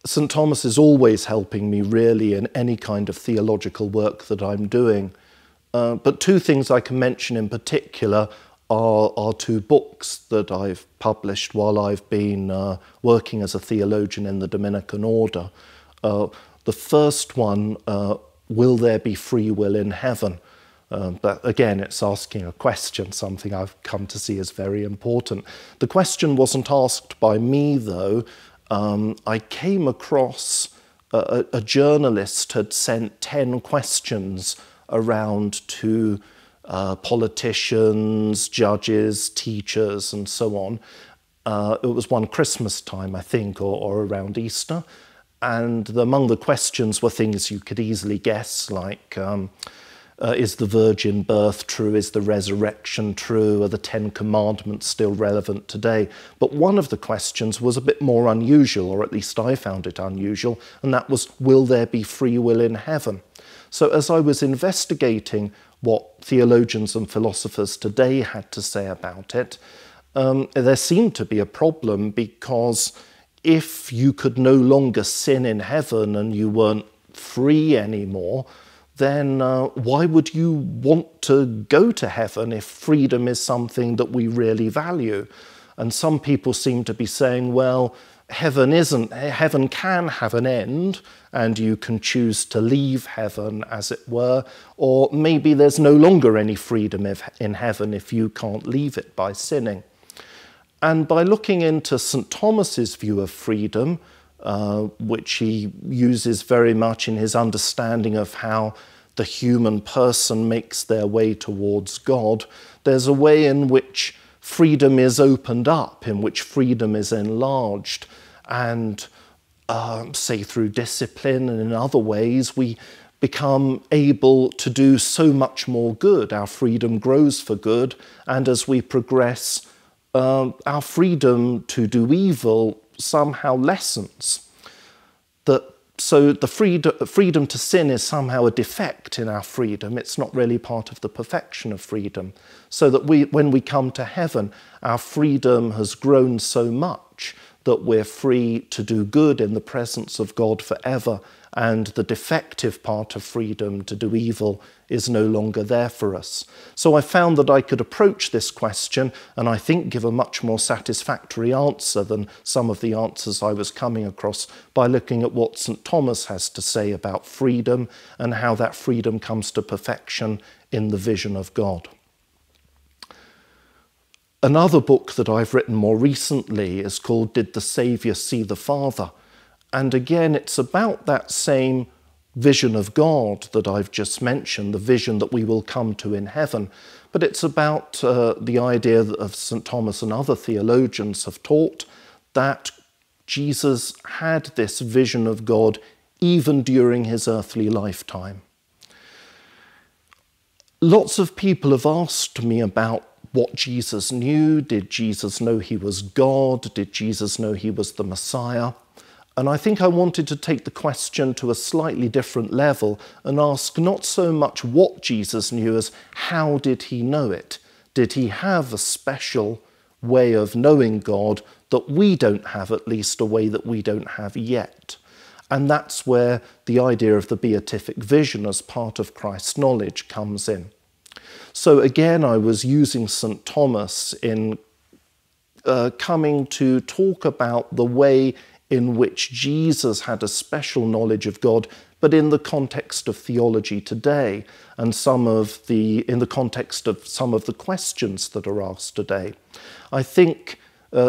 St. Thomas is always helping me really in any kind of theological work that I'm doing. But two things I can mention in particular are two books that I've published while I've been working as a theologian in the Dominican order. The first one, Will There Be Free Will in Heaven? But again, it's asking a question, something I've come to see as very important. The question wasn't asked by me, though. I came across a journalist had sent 10 questions around to politicians, judges, teachers, and so on. It was one Christmas time, I think, or around Easter. And among the questions were things you could easily guess, like, is the virgin birth true? Is the resurrection true? Are the 10 Commandments still relevant today? But one of the questions was a bit more unusual, or at least I found it unusual, and that was, will there be free will in heaven? So as I was investigating what theologians and philosophers today had to say about it, there seemed to be a problem, because if you could no longer sin in heaven and you weren't free anymore, then why would you want to go to heaven if freedom is something that we really value? And some people seem to be saying, well, heaven can have an end, and you can choose to leave heaven, as it were, or maybe there's no longer any freedom in heaven if you can't leave it by sinning. And by looking into St. Thomas's view of freedom, which he uses very much in his understanding of how the human person makes their way towards God, there's a way in which freedom is opened up, in which freedom is enlarged, and say through discipline and in other ways, we become able to do so much more good. Our freedom grows for good, and as we progress, our freedom to do evil somehow lessens. So the freedom to sin is somehow a defect in our freedom. It's not really part of the perfection of freedom. So that when we come to heaven, our freedom has grown so much that we're free to do good in the presence of God forever, and the defective part of freedom to do evil is no longer there for us. So I found that I could approach this question and I think give a much more satisfactory answer than some of the answers I was coming across by looking at what St. Thomas has to say about freedom and how that freedom comes to perfection in the vision of God. Another book that I've written more recently is called Did the Saviour See the Father? And again, it's about that same vision of God that I've just mentioned, the vision that we will come to in heaven. But it's about the idea of St. Thomas and other theologians have taught that Jesus had this vision of God even during his earthly lifetime. Lots of people have asked me about what Jesus knew. Did Jesus know he was God? Did Jesus know he was the Messiah? And I think I wanted to take the question to a slightly different level and ask not so much what Jesus knew as how did he know it? Did he have a special way of knowing God that we don't have, at least a way that we don't have yet? And that's where the idea of the beatific vision as part of Christ's knowledge comes in. So again, I was using St. Thomas in coming to talk about the way in which Jesus had a special knowledge of God, but in the context of theology today, and in the context of some of the questions that are asked today. I think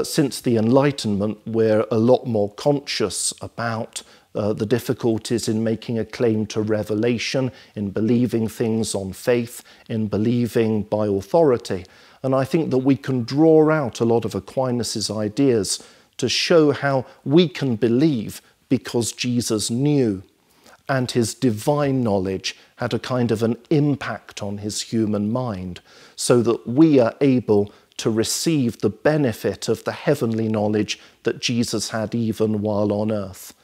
since the Enlightenment, we're a lot more conscious about the difficulties in making a claim to revelation, in believing things on faith, in believing by authority. And I think that we can draw out a lot of Aquinas' ideas to show how we can believe because Jesus knew, and his divine knowledge had a kind of an impact on his human mind, so that we are able to receive the benefit of the heavenly knowledge that Jesus had even while on earth.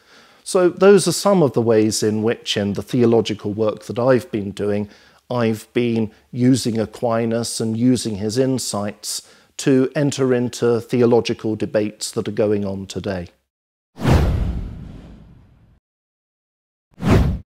So those are some of the ways in which, in the theological work that I've been doing, I've been using Aquinas and using his insights to enter into theological debates that are going on today.